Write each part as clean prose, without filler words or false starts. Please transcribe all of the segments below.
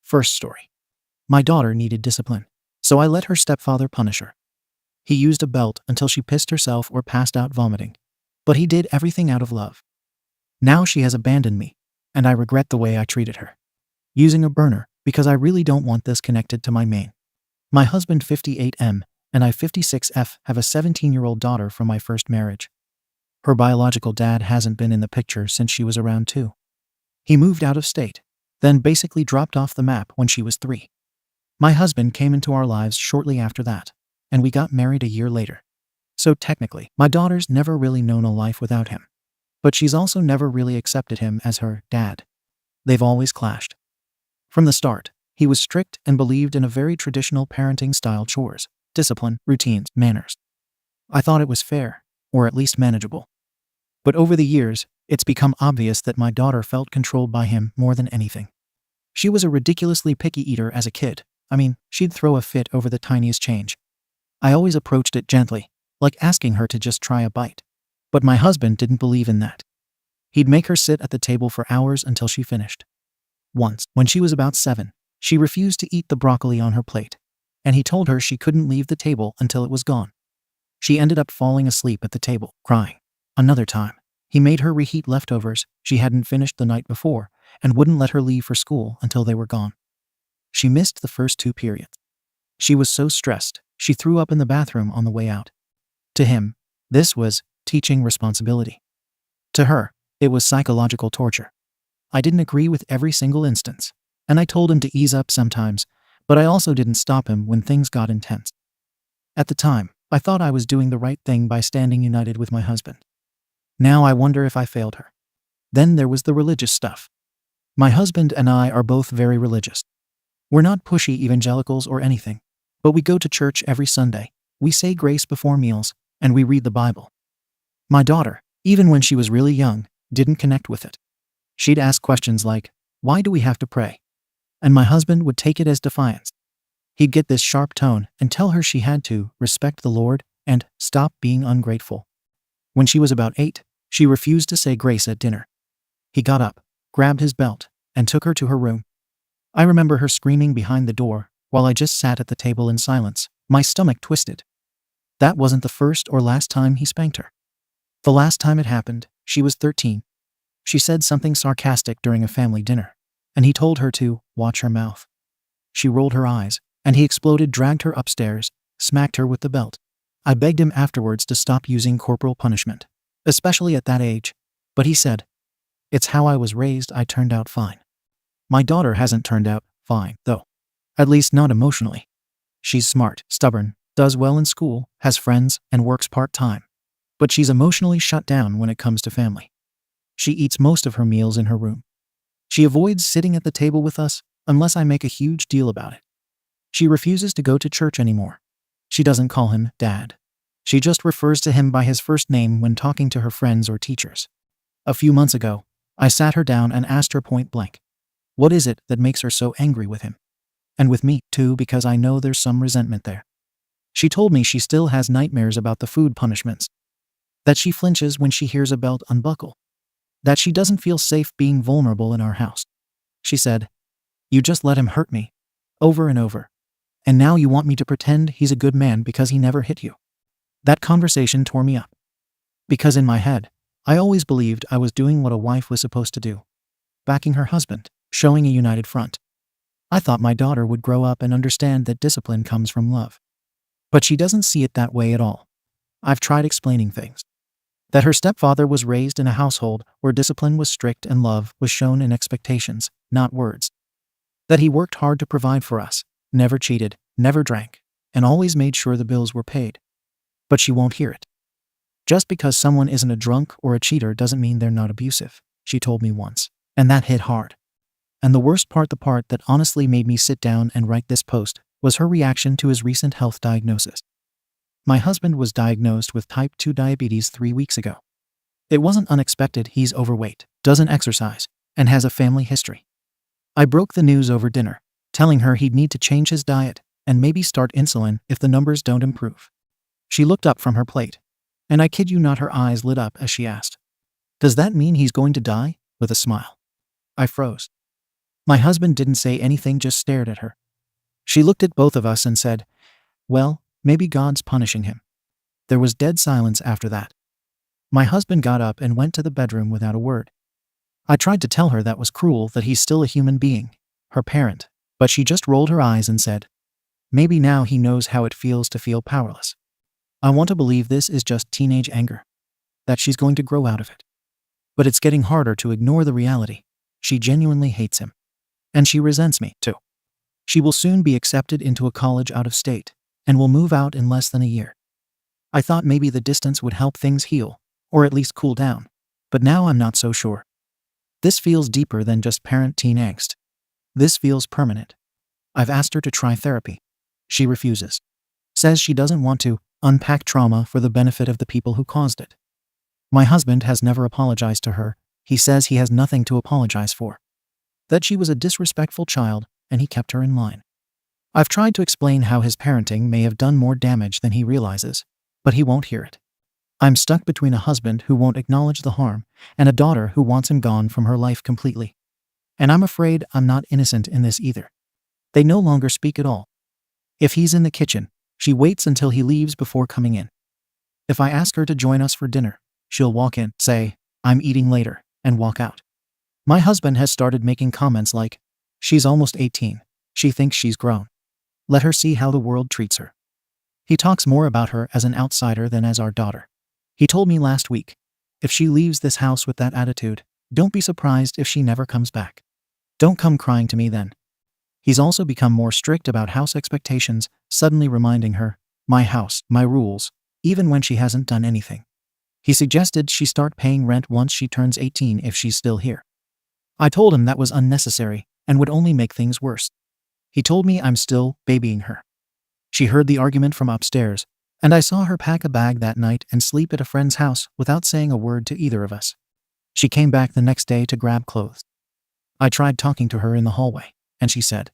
First story. My daughter needed discipline, so I let her stepfather punish her. He used a belt until she pissed herself or passed out vomiting, but he did everything out of love. Now she has abandoned me, and I regret the way I treated her. Using a burner, because I really don't want this connected to my main. My husband 58M and I 56F have a 17-year-old daughter from my first marriage. Her biological dad hasn't been in the picture since she was around 2. He moved out of state, then basically dropped off the map when she was 3. My husband came into our lives shortly after that, and we got married a year later. So technically, my daughter's never really known a life without him. But she's also never really accepted him as her dad. They've always clashed. From the start, he was strict and believed in a very traditional parenting style: chores, discipline, routines, manners. I thought it was fair, or at least manageable. But over the years, it's become obvious that my daughter felt controlled by him more than anything. She was a ridiculously picky eater as a kid. I mean, she'd throw a fit over the tiniest change. I always approached it gently, like asking her to just try a bite. But my husband didn't believe in that. He'd make her sit at the table for hours until she finished. Once, when she was about 7, she refused to eat the broccoli on her plate, and he told her she couldn't leave the table until it was gone. She ended up falling asleep at the table, crying. Another time, he made her reheat leftovers she hadn't finished the night before and wouldn't let her leave for school until they were gone. She missed the first 2 periods. She was so stressed, she threw up in the bathroom on the way out. To him, this was teaching responsibility. To her, it was psychological torture. I didn't agree with every single instance, and I told him to ease up sometimes, but I also didn't stop him when things got intense. At the time, I thought I was doing the right thing by standing united with my husband. Now I wonder if I failed her. Then there was the religious stuff. My husband and I are both very religious. We're not pushy evangelicals or anything, but we go to church every Sunday, we say grace before meals, and we read the Bible. My daughter, even when she was really young, didn't connect with it. She'd ask questions like, "Why do we have to pray?" And my husband would take it as defiance. He'd get this sharp tone and tell her she had to respect the Lord and stop being ungrateful. When she was about 8, she refused to say grace at dinner. He got up, grabbed his belt, and took her to her room. I remember her screaming behind the door while I just sat at the table in silence, my stomach twisted. That wasn't the first or last time he spanked her. The last time it happened, she was 13. She said something sarcastic during a family dinner, and he told her to watch her mouth. She rolled her eyes, and he exploded, dragged her upstairs, smacked her with the belt. I begged him afterwards to stop using corporal punishment, especially at that age, but he said, "It's how I was raised, I turned out fine." My daughter hasn't turned out fine, though. At least not emotionally. She's smart, stubborn, does well in school, has friends, and works part-time. But she's emotionally shut down when it comes to family. She eats most of her meals in her room. She avoids sitting at the table with us unless I make a huge deal about it. She refuses to go to church anymore. She doesn't call him Dad. She just refers to him by his first name when talking to her friends or teachers. A few months ago, I sat her down and asked her point blank, what is it that makes her so angry with him? And with me, too, because I know there's some resentment there. She told me she still has nightmares about the food punishments. That she flinches when she hears a belt unbuckle. That she doesn't feel safe being vulnerable in our house. She said, "You just let him hurt me. Over and over. And now you want me to pretend he's a good man because he never hit you." That conversation tore me up. Because in my head, I always believed I was doing what a wife was supposed to do. Backing her husband, showing a united front. I thought my daughter would grow up and understand that discipline comes from love. But she doesn't see it that way at all. I've tried explaining things. That her stepfather was raised in a household where discipline was strict and love was shown in expectations, not words. That he worked hard to provide for us, never cheated, never drank, and always made sure the bills were paid. But she won't hear it. Just because someone isn't a drunk or a cheater doesn't mean they're not abusive, she told me once, and that hit hard. And the worst part, the part that honestly made me sit down and write this post, was her reaction to his recent health diagnosis. My husband was diagnosed with type 2 diabetes 3 weeks ago. It wasn't unexpected. He's overweight, doesn't exercise, and has a family history. I broke the news over dinner, telling her he'd need to change his diet and maybe start insulin if the numbers don't improve. She looked up from her plate, and I kid you not, her eyes lit up as she asked, "Does that mean he's going to die?" with a smile. I froze. My husband didn't say anything, just stared at her. She looked at both of us and said, "Well, maybe God's punishing him." There was dead silence after that. My husband got up and went to the bedroom without a word. I tried to tell her that was cruel, that he's still a human being, her parent, but she just rolled her eyes and said, "Maybe now he knows how it feels to feel powerless." I want to believe this is just teenage anger, that she's going to grow out of it. But it's getting harder to ignore the reality. She genuinely hates him. And she resents me, too. She will soon be accepted into a college out of state, and will move out in less than a year. I thought maybe the distance would help things heal, or at least cool down, but now I'm not so sure. This feels deeper than just parent-teen angst. This feels permanent. I've asked her to try therapy. She refuses. Says she doesn't want to unpack trauma for the benefit of the people who caused it. My husband has never apologized to her. He says he has nothing to apologize for. That she was a disrespectful child, and he kept her in line. I've tried to explain how his parenting may have done more damage than he realizes, but he won't hear it. I'm stuck between a husband who won't acknowledge the harm and a daughter who wants him gone from her life completely. And I'm afraid I'm not innocent in this either. They no longer speak at all. If he's in the kitchen, she waits until he leaves before coming in. If I ask her to join us for dinner, she'll walk in, say, "I'm eating later," and walk out. My husband has started making comments like, "She's almost 18. She thinks she's grown. Let her see how the world treats her." He talks more about her as an outsider than as our daughter. He told me last week, "If she leaves this house with that attitude, don't be surprised if she never comes back. Don't come crying to me then." He's also become more strict about house expectations, suddenly reminding her, "My house, my rules," even when she hasn't done anything. He suggested she start paying rent once she turns 18 if she's still here. I told him that was unnecessary and would only make things worse. He told me I'm still babying her. She heard the argument from upstairs, and I saw her pack a bag that night and sleep at a friend's house without saying a word to either of us. She came back the next day to grab clothes. I tried talking to her in the hallway, and she said,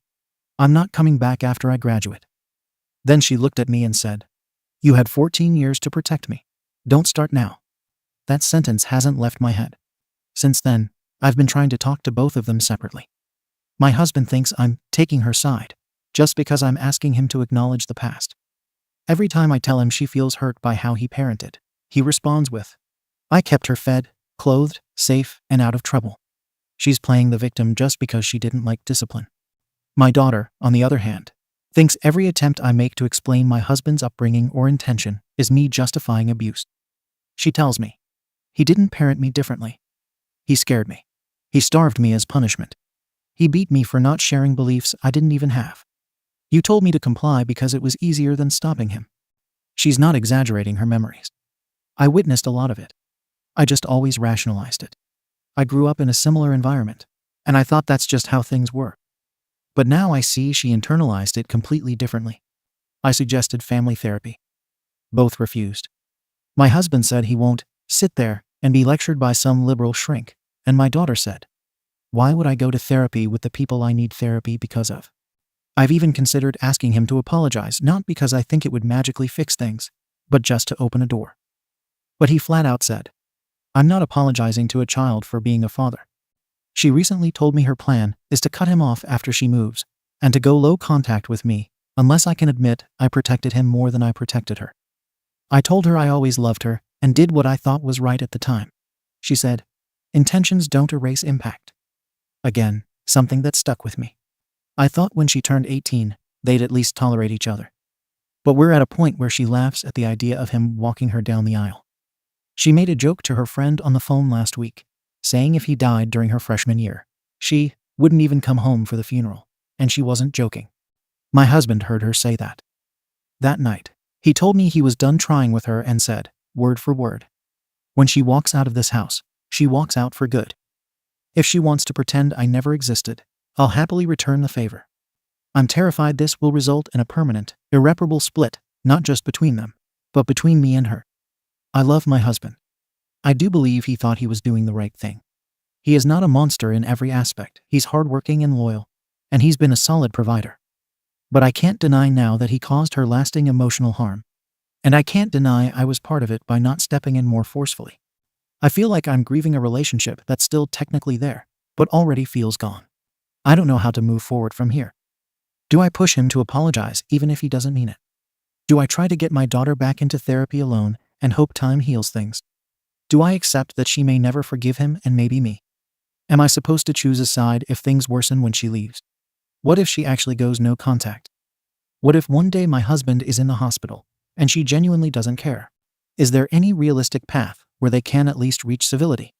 "I'm not coming back after I graduate." Then she looked at me and said, "You had 14 years to protect me. Don't start now." That sentence hasn't left my head. Since then, I've been trying to talk to both of them separately. My husband thinks I'm taking her side, just because I'm asking him to acknowledge the past. Every time I tell him she feels hurt by how he parented, he responds with, "I kept her fed, clothed, safe, and out of trouble. She's playing the victim just because she didn't like discipline." My daughter, on the other hand, thinks every attempt I make to explain my husband's upbringing or intention is me justifying abuse. She tells me, "He didn't parent me differently. He scared me. He starved me as punishment. He beat me for not sharing beliefs I didn't even have. You told me to comply because it was easier than stopping him." She's not exaggerating her memories. I witnessed a lot of it. I just always rationalized it. I grew up in a similar environment, and I thought that's just how things were. But now I see she internalized it completely differently. I suggested family therapy. Both refused. My husband said he won't sit there and be lectured by some liberal shrink, and my daughter said, "Why would I go to therapy with the people I need therapy because of?" I've even considered asking him to apologize, not because I think it would magically fix things, but just to open a door. But he flat out said, "I'm not apologizing to a child for being a father." She recently told me her plan is to cut him off after she moves, and to go low contact with me, unless I can admit I protected him more than I protected her. I told her I always loved her, and did what I thought was right at the time. She said, "Intentions don't erase impact." Again, something that stuck with me. I thought when she turned 18, they'd at least tolerate each other. But we're at a point where she laughs at the idea of him walking her down the aisle. She made a joke to her friend on the phone last week, saying if he died during her freshman year, she wouldn't even come home for the funeral, and she wasn't joking. My husband heard her say that. That night, he told me he was done trying with her and said, word for word, "When she walks out of this house, she walks out for good. If she wants to pretend I never existed, I'll happily return the favor." I'm terrified this will result in a permanent, irreparable split, not just between them, but between me and her. I love my husband. I do believe he thought he was doing the right thing. He is not a monster in every aspect. He's hardworking and loyal, and he's been a solid provider. But I can't deny now that he caused her lasting emotional harm. And I can't deny I was part of it by not stepping in more forcefully. I feel like I'm grieving a relationship that's still technically there, but already feels gone. I don't know how to move forward from here. Do I push him to apologize even if he doesn't mean it? Do I try to get my daughter back into therapy alone and hope time heals things? Do I accept that she may never forgive him and maybe me? Am I supposed to choose a side if things worsen when she leaves? What if she actually goes no contact? What if one day my husband is in the hospital and she genuinely doesn't care? Is there any realistic path where they can at least reach civility?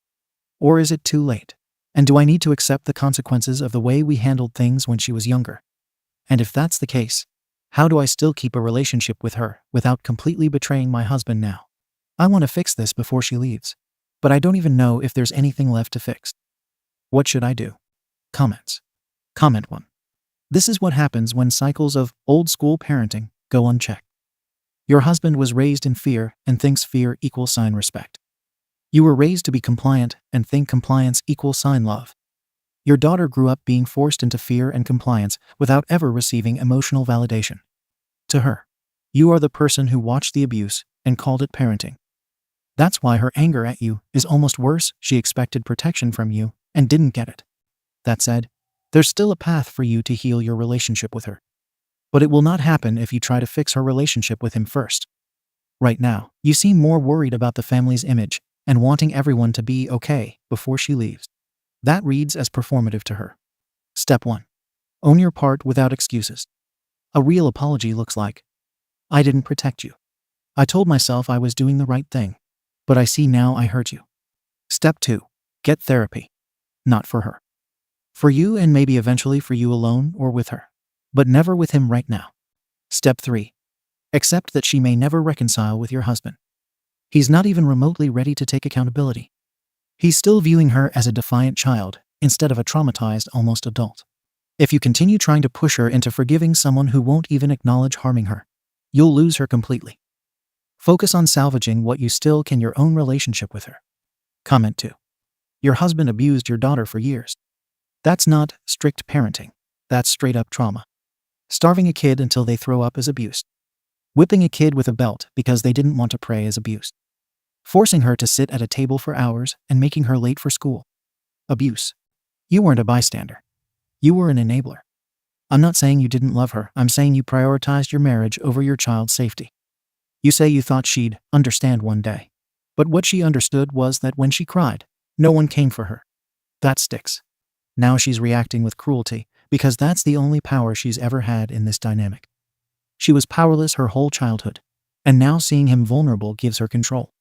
Or is it too late? And do I need to accept the consequences of the way we handled things when she was younger? And if that's the case, how do I still keep a relationship with her without completely betraying my husband now? I want to fix this before she leaves, but I don't even know if there's anything left to fix. What should I do? Comments. Comment 1. This is what happens when cycles of old-school parenting go unchecked. Your husband was raised in fear and thinks fear equals respect. You were raised to be compliant and think compliance equals love. Your daughter grew up being forced into fear and compliance without ever receiving emotional validation. To her, you are the person who watched the abuse and called it parenting. That's why her anger at you is almost worse. She expected protection from you and didn't get it. That said, there's still a path for you to heal your relationship with her. But it will not happen if you try to fix her relationship with him first. Right now, you seem more worried about the family's image and wanting everyone to be okay before she leaves. That reads as performative to her. Step 1. Own your part without excuses. A real apology looks like, I didn't protect you. I told myself I was doing the right thing, but I see now I hurt you. Step 2. Get therapy. Not for her. For you and maybe eventually for you alone or with her. But never with him right now. Step 3. Accept that she may never reconcile with your husband. He's not even remotely ready to take accountability. He's still viewing her as a defiant child instead of a traumatized almost adult. If you continue trying to push her into forgiving someone who won't even acknowledge harming her, you'll lose her completely. Focus on salvaging what you still can, your own relationship with her. Comment 2. Your husband abused your daughter for years. That's not strict parenting. That's straight up trauma. Starving a kid until they throw up is abuse. Whipping a kid with a belt because they didn't want to pray is abuse. Forcing her to sit at a table for hours and making her late for school. Abuse. You weren't a bystander. You were an enabler. I'm not saying you didn't love her. I'm saying you prioritized your marriage over your child's safety. You say you thought she'd understand one day. But what she understood was that when she cried, no one came for her. That sticks. Now she's reacting with cruelty because that's the only power she's ever had in this dynamic. She was powerless her whole childhood, and now seeing him vulnerable gives her control.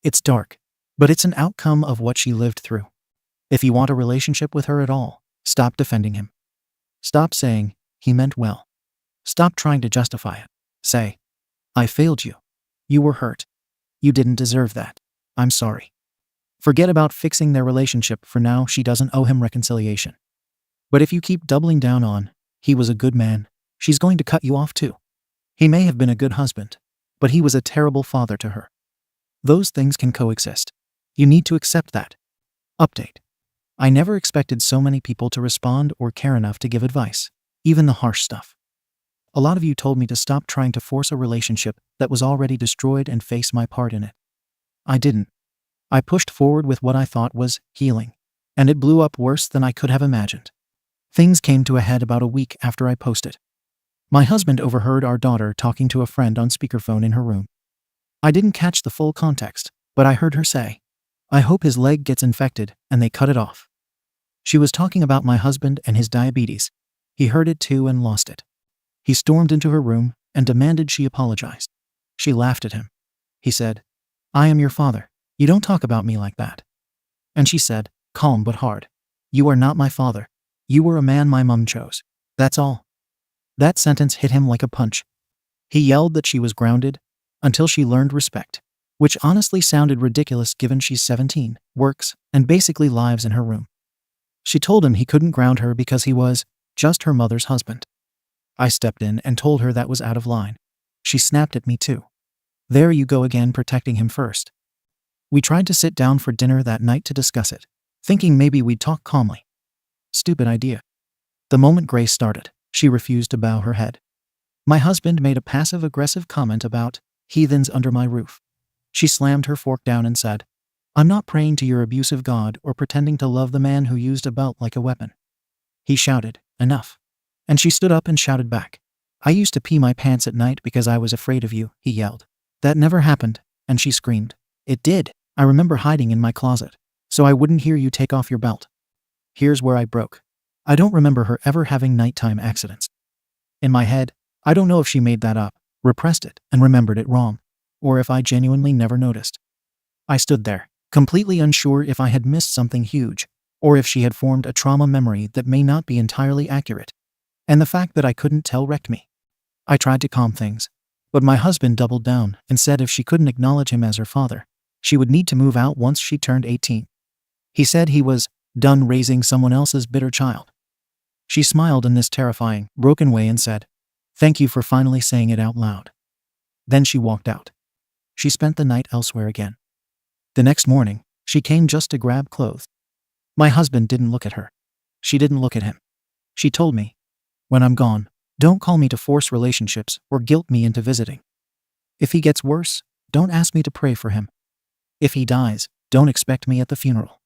It's dark, but it's an outcome of what she lived through. If you want a relationship with her at all, stop defending him. Stop saying, he meant well. Stop trying to justify it. Say, I failed you. You were hurt. You didn't deserve that. I'm sorry. Forget about fixing their relationship for now. She doesn't owe him reconciliation. But if you keep doubling down on, he was a good man, she's going to cut you off too. He may have been a good husband, but he was a terrible father to her. Those things can coexist. You need to accept that. Update. I never expected so many people to respond or care enough to give advice, even the harsh stuff. A lot of you told me to stop trying to force a relationship that was already destroyed and face my part in it. I didn't. I pushed forward with what I thought was healing, and it blew up worse than I could have imagined. Things came to a head about a week after I posted. My husband overheard our daughter talking to a friend on speakerphone in her room. I didn't catch the full context, but I heard her say, I hope his leg gets infected and they cut it off. She was talking about my husband and his diabetes. He heard it too and lost it. He stormed into her room and demanded she apologize. She laughed at him. He said, I am your father. You don't talk about me like that. And she said, calm but hard, you are not my father. You were a man my mom chose. That's all. That sentence hit him like a punch. He yelled that she was grounded until she learned respect, which honestly sounded ridiculous given she's 17, works, and basically lives in her room. She told him he couldn't ground her because he was just her mother's husband. I stepped in and told her that was out of line. She snapped at me too. There you go again, protecting him first. We tried to sit down for dinner that night to discuss it, thinking maybe we'd talk calmly. Stupid idea. The moment Grace started, she refused to bow her head. My husband made a passive-aggressive comment about heathens under my roof. She slammed her fork down and said, I'm not praying to your abusive God or pretending to love the man who used a belt like a weapon. He shouted, "Enough." And she stood up and shouted back. "I used to pee my pants at night because I was afraid of you," he yelled. "That never happened," and she screamed. "It did. I remember hiding in my closet, so I wouldn't hear you take off your belt." Here's where I broke. I don't remember her ever having nighttime accidents. In my head, I don't know if she made that up, repressed it, and remembered it wrong, or if I genuinely never noticed. I stood there, completely unsure if I had missed something huge, or if she had formed a trauma memory that may not be entirely accurate. And the fact that I couldn't tell wrecked me. I tried to calm things, but my husband doubled down and said if she couldn't acknowledge him as her father, she would need to move out once she turned 18. He said he was done raising someone else's bitter child. She smiled in this terrifying, broken way and said, "Thank you for finally saying it out loud." Then she walked out. She spent the night elsewhere again. The next morning, she came just to grab clothes. My husband didn't look at her. She didn't look at him. She told me, "When I'm gone, don't call me to force relationships or guilt me into visiting. If he gets worse, don't ask me to pray for him. If he dies, don't expect me at the funeral."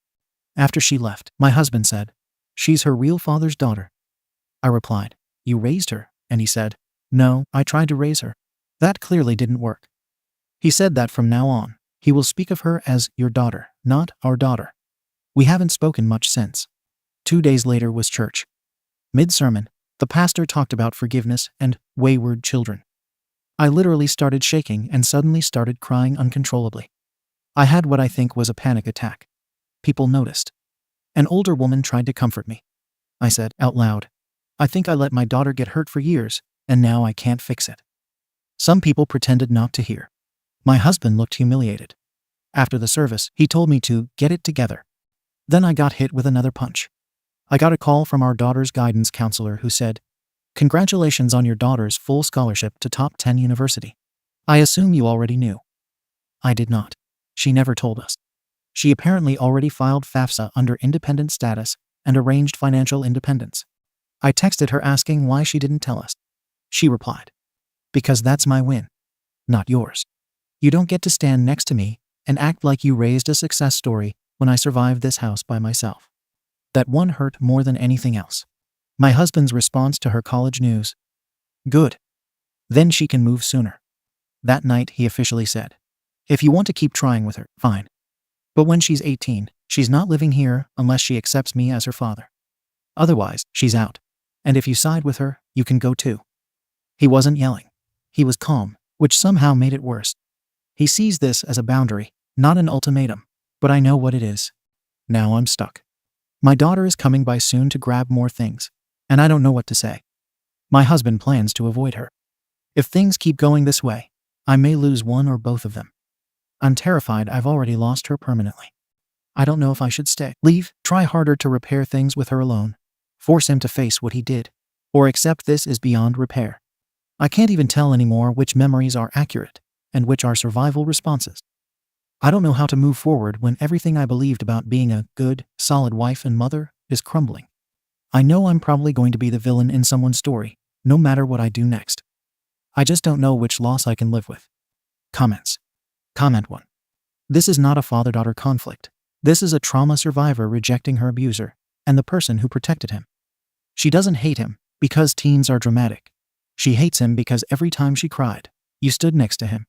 After she left, my husband said, "She's her real father's daughter." I replied, "You raised her," and he said, "No, I tried to raise her. That clearly didn't work." He said that from now on, he will speak of her as your daughter, not our daughter. We haven't spoken much since. 2 days later was church. Mid-sermon, the pastor talked about forgiveness and wayward children. I literally started shaking and suddenly started crying uncontrollably. I had what I think was a panic attack. People noticed. An older woman tried to comfort me. I said, out loud, "I think I let my daughter get hurt for years, and now I can't fix it." Some people pretended not to hear. My husband looked humiliated. After the service, he told me to get it together. Then I got hit with another punch. I got a call from our daughter's guidance counselor who said, "Congratulations on your daughter's full scholarship to top 10 university. I assume you already knew." I did not. She never told us. She apparently already filed FAFSA under independent status and arranged financial independence. I texted her asking why she didn't tell us. She replied, "Because that's my win, not yours. You don't get to stand next to me and act like you raised a success story when I survived this house by myself." That one hurt more than anything else. My husband's response to her college news: "Good. Then she can move sooner." That night, he officially said, "If you want to keep trying with her, fine. But when she's 18, she's not living here unless she accepts me as her father. Otherwise, she's out. And if you side with her, you can go too." He wasn't yelling. He was calm, which somehow made it worse. He sees this as a boundary, not an ultimatum, but I know what it is. Now I'm stuck. My daughter is coming by soon to grab more things, and I don't know what to say. My husband plans to avoid her. If things keep going this way, I may lose one or both of them. I'm terrified I've already lost her permanently. I don't know if I should stay, leave, try harder to repair things with her alone, force him to face what he did, or accept this is beyond repair. I can't even tell anymore which memories are accurate and which are survival responses. I don't know how to move forward when everything I believed about being a good, solid wife and mother is crumbling. I know I'm probably going to be the villain in someone's story, no matter what I do next. I just don't know which loss I can live with. Comments. Comment 1. This is not a father-daughter conflict. This is a trauma survivor rejecting her abuser and the person who protected him. She doesn't hate him because teens are dramatic. She hates him because every time she cried, you stood next to him.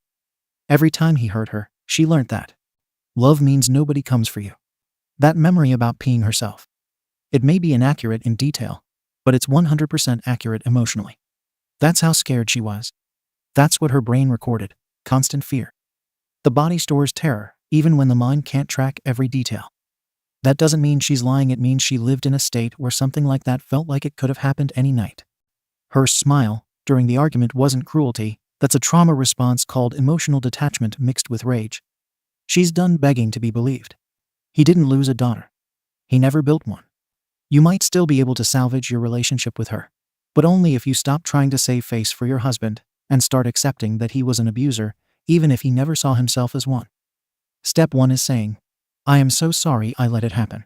Every time he hurt her, she learned that love means nobody comes for you. That memory about peeing herself. It may be inaccurate in detail, but it's 100% accurate emotionally. That's how scared she was. That's what her brain recorded, constant fear. The body stores terror, even when the mind can't track every detail. That doesn't mean she's lying, it means she lived in a state where something like that felt like it could have happened any night. Her smile during the argument wasn't cruelty, that's a trauma response called emotional detachment mixed with rage. She's done begging to be believed. He didn't lose a daughter. He never built one. You might still be able to salvage your relationship with her, but only if you stop trying to save face for your husband and start accepting that he was an abuser, even if he never saw himself as one. Step 1 is saying, "I am so sorry I let it happen."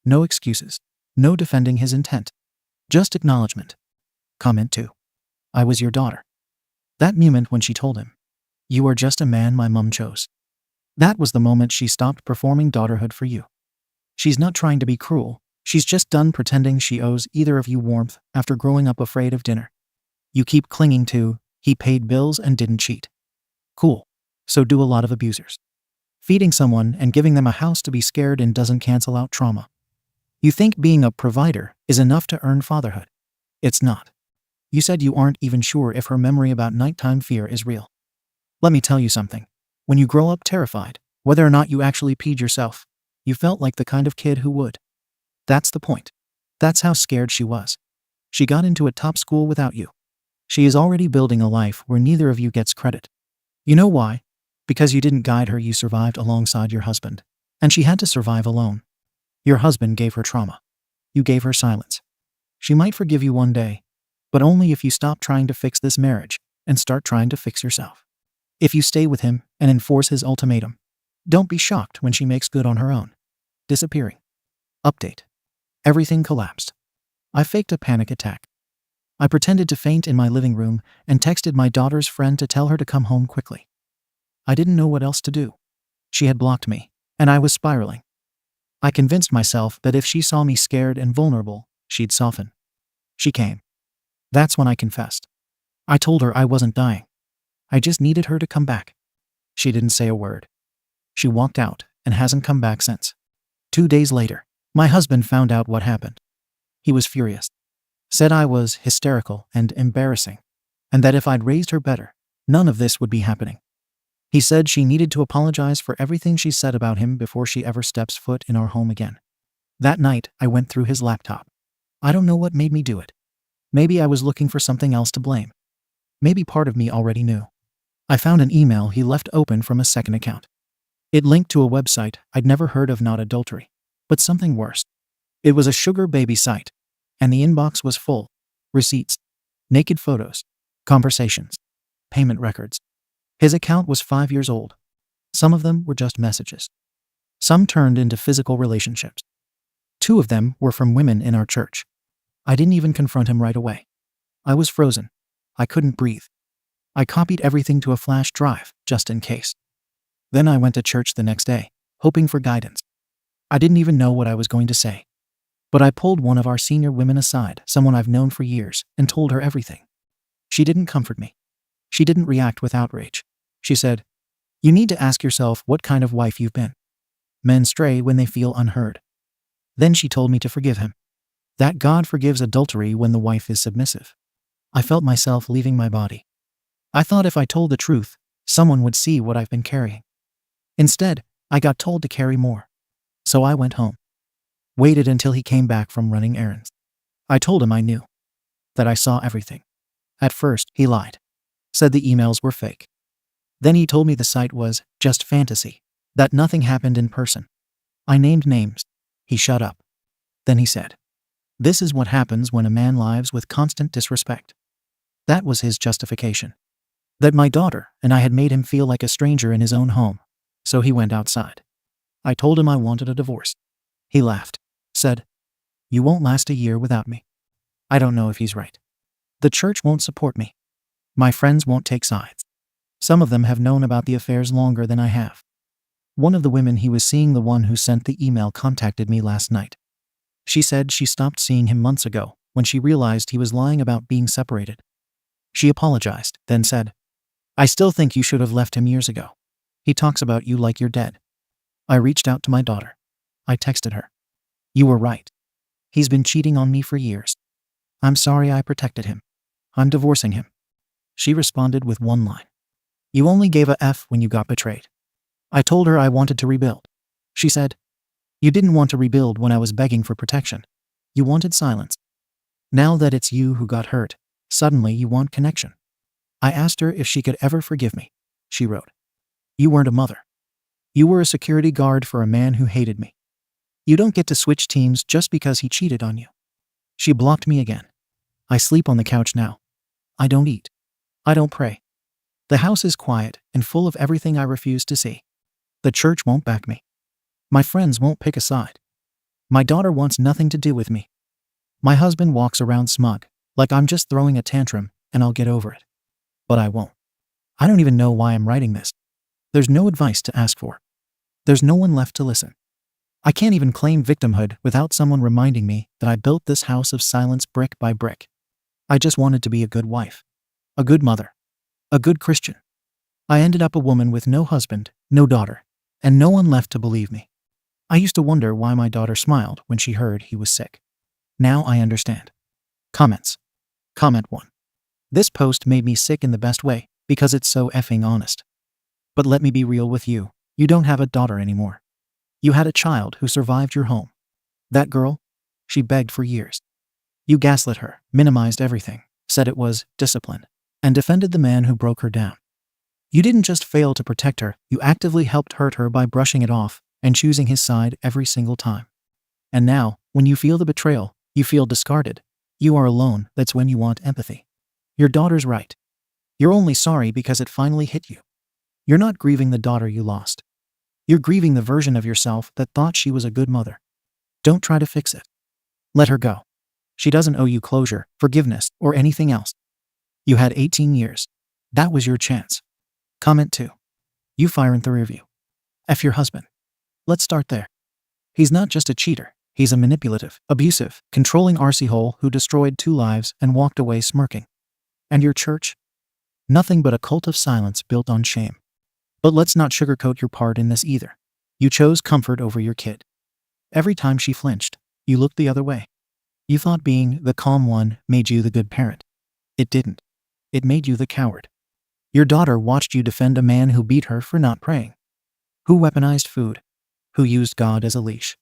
No excuses. No defending his intent. Just acknowledgement. Comment 2. I was your daughter. That moment when she told him, "You are just a man my mom chose." That was the moment she stopped performing daughterhood for you. She's not trying to be cruel. She's just done pretending she owes either of you warmth after growing up afraid of dinner. You keep clinging to, he paid bills and didn't cheat. Cool. So do a lot of abusers. Feeding someone and giving them a house to be scared in doesn't cancel out trauma. You think being a provider is enough to earn fatherhood. It's not. You said you aren't even sure if her memory about nighttime fear is real. Let me tell you something. When you grow up terrified, whether or not you actually peed yourself, you felt like the kind of kid who would. That's the point. That's how scared she was. She got into a top school without you. She is already building a life where neither of you gets credit. You know why? Because you didn't guide her, you survived alongside your husband. And she had to survive alone. Your husband gave her trauma. You gave her silence. She might forgive you one day, but only if you stop trying to fix this marriage and start trying to fix yourself. If you stay with him and enforce his ultimatum, don't be shocked when she makes good on her own. Disappearing. Update. Everything collapsed. I faked a panic attack. I pretended to faint in my living room and texted my daughter's friend to tell her to come home quickly. I didn't know what else to do. She had blocked me, and I was spiraling. I convinced myself that if she saw me scared and vulnerable, she'd soften. She came. That's when I confessed. I told her I wasn't dying. I just needed her to come back. She didn't say a word. She walked out and hasn't come back since. 2 days later, my husband found out what happened. He was furious. Said I was hysterical and embarrassing, and that if I'd raised her better, none of this would be happening. He said she needed to apologize for everything she said about him before she ever steps foot in our home again. That night, I went through his laptop. I don't know what made me do it. Maybe I was looking for something else to blame. Maybe part of me already knew. I found an email he left open from a second account. It linked to a website I'd never heard of, not adultery, but something worse. It was a sugar baby site, and the inbox was full. Receipts, naked photos, conversations, payment records. His account was 5 years old. Some of them were just messages. Some turned into physical relationships. 2 of them were from women in our church. I didn't even confront him right away. I was frozen. I couldn't breathe. I copied everything to a flash drive, just in case. Then I went to church the next day, hoping for guidance. I didn't even know what I was going to say. But I pulled one of our senior women aside, someone I've known for years, and told her everything. She didn't comfort me. She didn't react with outrage. She said, "You need to ask yourself what kind of wife you've been. Men stray when they feel unheard." Then she told me to forgive him. That God forgives adultery when the wife is submissive. I felt myself leaving my body. I thought if I told the truth, someone would see what I've been carrying. Instead, I got told to carry more. So I went home. Waited until he came back from running errands. I told him I knew. That I saw everything. At first, he lied. Said the emails were fake. Then he told me the site was just fantasy. That nothing happened in person. I named names. He shut up. Then he said, "This is what happens when a man lives with constant disrespect." That was his justification. That my daughter and I had made him feel like a stranger in his own home. So he went outside. I told him I wanted a divorce. He laughed. Said, "You won't last a year without me." I don't know if he's right. The church won't support me. My friends won't take sides. Some of them have known about the affairs longer than I have. One of the women he was seeing, the one who sent the email, contacted me last night. She said she stopped seeing him months ago when she realized he was lying about being separated. She apologized, then said, "I still think you should have left him years ago. He talks about you like you're dead." I reached out to my daughter. I texted her. "You were right. He's been cheating on me for years. I'm sorry I protected him. I'm divorcing him." She responded with one line. "You only gave a F when you got betrayed." I told her I wanted to rebuild. She said, "You didn't want to rebuild when I was begging for protection. You wanted silence. Now that it's you who got hurt, suddenly you want connection." I asked her if she could ever forgive me. She wrote, "You weren't a mother. You were a security guard for a man who hated me. You don't get to switch teams just because he cheated on you." She blocked me again. I sleep on the couch now. I don't eat. I don't pray. The house is quiet and full of everything I refuse to see. The church won't back me. My friends won't pick a side. My daughter wants nothing to do with me. My husband walks around smug, like I'm just throwing a tantrum and I'll get over it. But I won't. I don't even know why I'm writing this. There's no advice to ask for. There's no one left to listen. I can't even claim victimhood without someone reminding me that I built this house of silence brick by brick. I just wanted to be a good wife, a good mother, a good Christian. I ended up a woman with no husband, no daughter, and no one left to believe me. I used to wonder why my daughter smiled when she heard he was sick. Now I understand. Comments. Comment 1. This post made me sick in the best way because it's so effing honest. But let me be real with you. You don't have a daughter anymore. You had a child who survived your home. That girl? She begged for years. You gaslit her, minimized everything, said it was discipline, and defended the man who broke her down. You didn't just fail to protect her, you actively helped hurt her by brushing it off and choosing his side every single time. And now, when you feel the betrayal, you feel discarded. You are alone, that's when you want empathy. Your daughter's right. You're only sorry because it finally hit you. You're not grieving the daughter you lost. You're grieving the version of yourself that thought she was a good mother. Don't try to fix it. Let her go. She doesn't owe you closure, forgiveness, or anything else. You had 18 years. That was your chance. Comment 2. You fire in the rearview. F your husband. Let's start there. He's not just a cheater. He's a manipulative, abusive, controlling arsehole who destroyed 2 lives and walked away smirking. And your church? Nothing but a cult of silence built on shame. But let's not sugarcoat your part in this either. You chose comfort over your kid. Every time she flinched, you looked the other way. You thought being the calm one made you the good parent. It didn't. It made you the coward. Your daughter watched you defend a man who beat her for not praying, who weaponized food, who used God as a leash.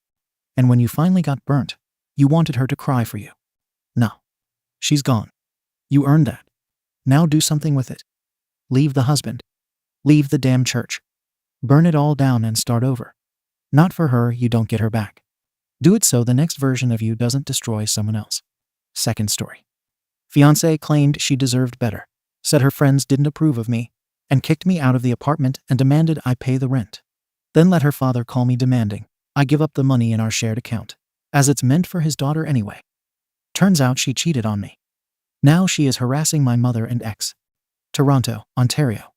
And when you finally got burnt, you wanted her to cry for you. No. She's gone. You earned that. Now do something with it. Leave the husband. Leave the damn church. Burn it all down and start over. Not for her, you don't get her back. Do it so the next version of you doesn't destroy someone else. Second story. Fiancé claimed she deserved better, said her friends didn't approve of me, and kicked me out of the apartment and demanded I pay the rent. Then let her father call me demanding I give up the money in our shared account, as it's meant for his daughter anyway. Turns out she cheated on me. Now she is harassing my mother and ex. Toronto, Ontario.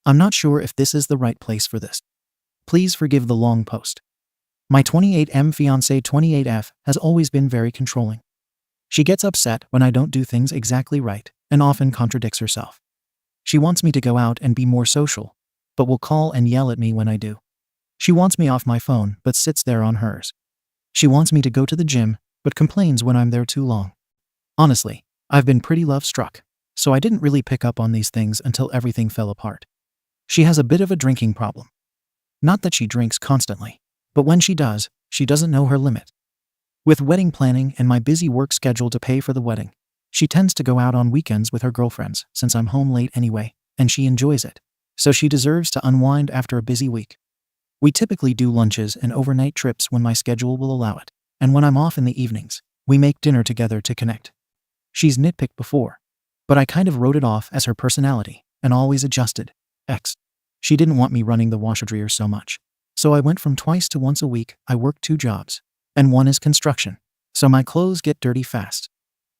I'm not sure if this is the right place for this. Please forgive the long post. My 28M fiancé 28F has always been very controlling. She gets upset when I don't do things exactly right and often contradicts herself. She wants me to go out and be more social, but will call and yell at me when I do. She wants me off my phone but sits there on hers. She wants me to go to the gym but complains when I'm there too long. Honestly, I've been pretty love-struck, so I didn't really pick up on these things until everything fell apart. She has a bit of a drinking problem. Not that she drinks constantly, but when she does, she doesn't know her limit. With wedding planning and my busy work schedule to pay for the wedding, she tends to go out on weekends with her girlfriends since I'm home late anyway, and she enjoys it, so she deserves to unwind after a busy week. We typically do lunches and overnight trips when my schedule will allow it, and when I'm off in the evenings, we make dinner together to connect. She's nitpicked before, but I kind of wrote it off as her personality and always adjusted. She didn't want me running the washer dryer so much, so I went from twice to once a week. I work 2 jobs, and one is construction, so my clothes get dirty fast.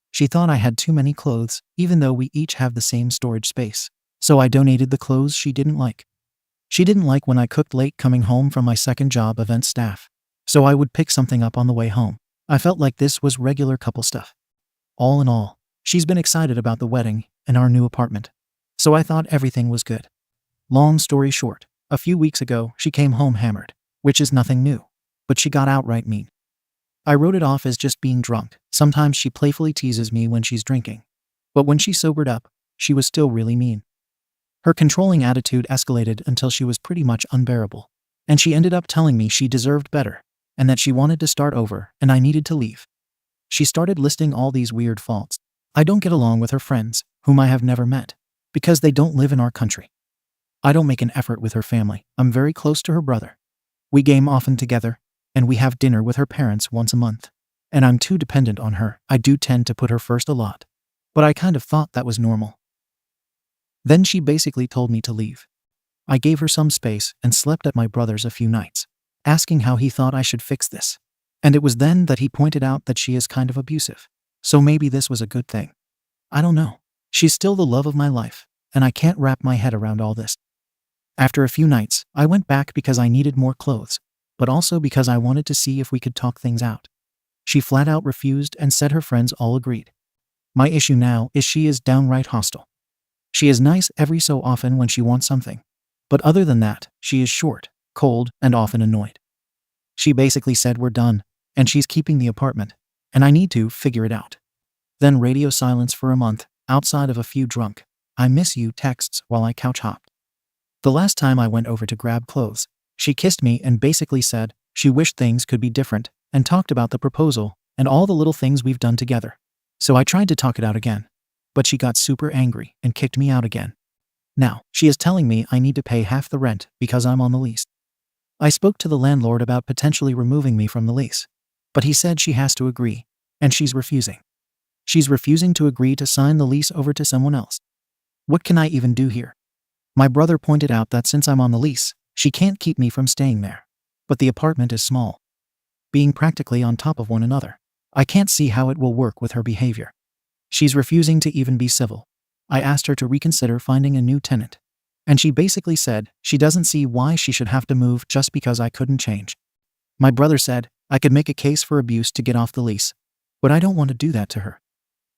She thought I had too many clothes, even though we each have the same storage space, so I donated the clothes she didn't like. She didn't like when I cooked late coming home from my second job event staff, so I would pick something up on the way home. I felt like this was regular couple stuff. All in all, she's been excited about the wedding and our new apartment, so I thought everything was good. Long story short, a few weeks ago she came home hammered, which is nothing new, but she got outright mean. I wrote it off as just being drunk. Sometimes she playfully teases me when she's drinking, but when she sobered up, she was still really mean. Her controlling attitude escalated until she was pretty much unbearable, and she ended up telling me she deserved better and that she wanted to start over and I needed to leave. She started listing all these weird faults. I don't get along with her friends, whom I have never met, because they don't live in our country. I don't make an effort with her family. I'm very close to her brother. We game often together, and we have dinner with her parents once a month. And I'm too dependent on her. I do tend to put her first a lot, but I kind of thought that was normal. Then she basically told me to leave. I gave her some space and slept at my brother's a few nights, asking how he thought I should fix this. And it was then that he pointed out that she is kind of abusive. So maybe this was a good thing. I don't know. She's still the love of my life, and I can't wrap my head around all this. After a few nights, I went back because I needed more clothes. but also because I wanted to see if we could talk things out. She flat out refused and said her friends all agreed. My issue now is she is downright hostile. She is nice every so often when she wants something, but other than that, she is short, cold, and often annoyed. She basically said we're done, and she's keeping the apartment, and I need to figure it out. Then radio silence for a month, outside of a few drunk "I miss you" texts while I couch hopped. The last time I went over to grab clothes, she kissed me and basically said she wished things could be different and talked about the proposal and all the little things we've done together. So I tried to talk it out again, but she got super angry and kicked me out again. Now, she is telling me I need to pay half the rent because I'm on the lease. I spoke to the landlord about potentially removing me from the lease, but he said she has to agree, and she's refusing. She's refusing to agree to sign the lease over to someone else. What can I even do here? My brother pointed out that since I'm on the lease, she can't keep me from staying there. But the apartment is small. Being practically on top of one another, I can't see how it will work with her behavior. She's refusing to even be civil. I asked her to reconsider finding a new tenant, and she basically said she doesn't see why she should have to move just because I couldn't change. My brother said I could make a case for abuse to get off the lease, but I don't want to do that to her.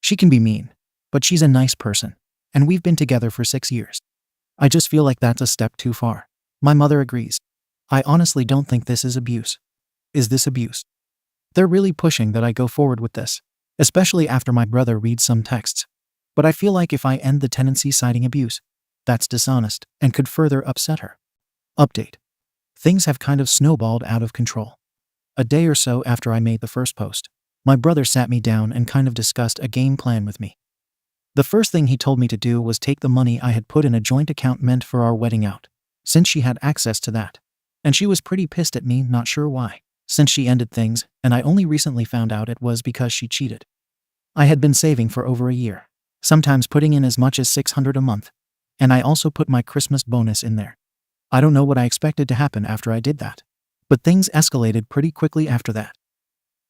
She can be mean, but she's a nice person, and we've been together for 6 years. I just feel like that's a step too far. My mother agrees. I honestly don't think this is abuse. Is this abuse? They're really pushing that I go forward with this, especially after my brother reads some texts. But I feel like if I end the tenancy citing abuse, that's dishonest and could further upset her. Update. Things have kind of snowballed out of control. A day or so after I made the first post, my brother sat me down and kind of discussed a game plan with me. The first thing he told me to do was take the money I had put in a joint account meant for our wedding out, since she had access to that. And she was pretty pissed at me, not sure why, since she ended things, and I only recently found out it was because she cheated. I had been saving for over a year, sometimes putting in as much as $600 a month, and I also put my Christmas bonus in there. I don't know what I expected to happen after I did that, but things escalated pretty quickly after that.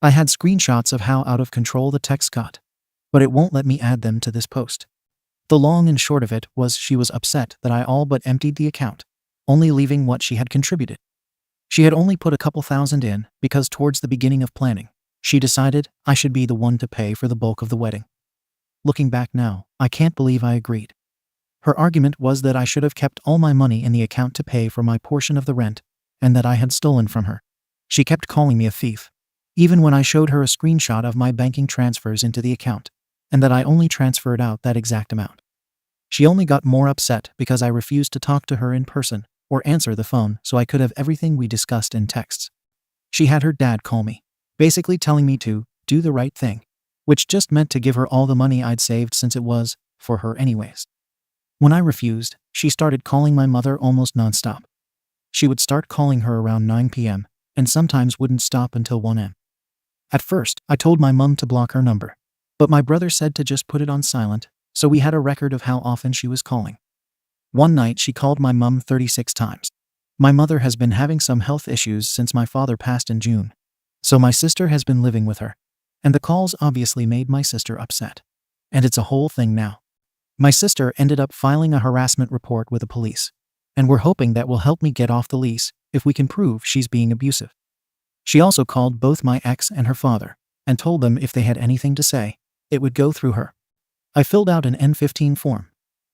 I had screenshots of how out of control the text got, but it won't let me add them to this post. The long and short of it was she was upset that I all but emptied the account, only leaving what she had contributed. She had only put a couple thousand in because towards the beginning of planning, she decided I should be the one to pay for the bulk of the wedding. Looking back now, I can't believe I agreed. Her argument was that I should have kept all my money in the account to pay for my portion of the rent, and that I had stolen from her. She kept calling me a thief, even when I showed her a screenshot of my banking transfers into the account, and that I only transferred out that exact amount. She only got more upset because I refused to talk to her in person or answer the phone so I could have everything we discussed in texts. She had her dad call me, basically telling me to do the right thing, which just meant to give her all the money I'd saved since it was for her anyways. When I refused, she started calling my mother almost nonstop. She would start calling her around 9 p.m. and sometimes wouldn't stop until 1 a.m. At first, I told my mom to block her number, but my brother said to just put it on silent, so we had a record of how often she was calling. One night she called my mom 36 times. My mother has been having some health issues since my father passed in June, so my sister has been living with her, and the calls obviously made my sister upset. And it's a whole thing now. My sister ended up filing a harassment report with the police, and we're hoping that will help me get off the lease if we can prove she's being abusive. She also called both my ex and her father and told them if they had anything to say, it would go through her. I filled out an N-15 form,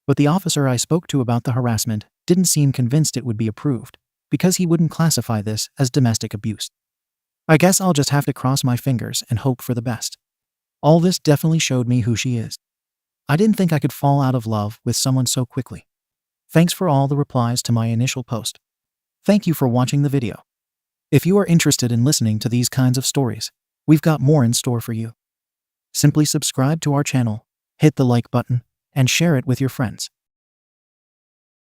but the officer I spoke to about the harassment didn't seem convinced it would be approved because he wouldn't classify this as domestic abuse. I guess I'll just have to cross my fingers and hope for the best. All this definitely showed me who she is. I didn't think I could fall out of love with someone so quickly. Thanks for all the replies to my initial post. Thank you for watching the video. If you are interested in listening to these kinds of stories, we've got more in store for you. Simply subscribe to our channel, hit the like button, and share it with your friends.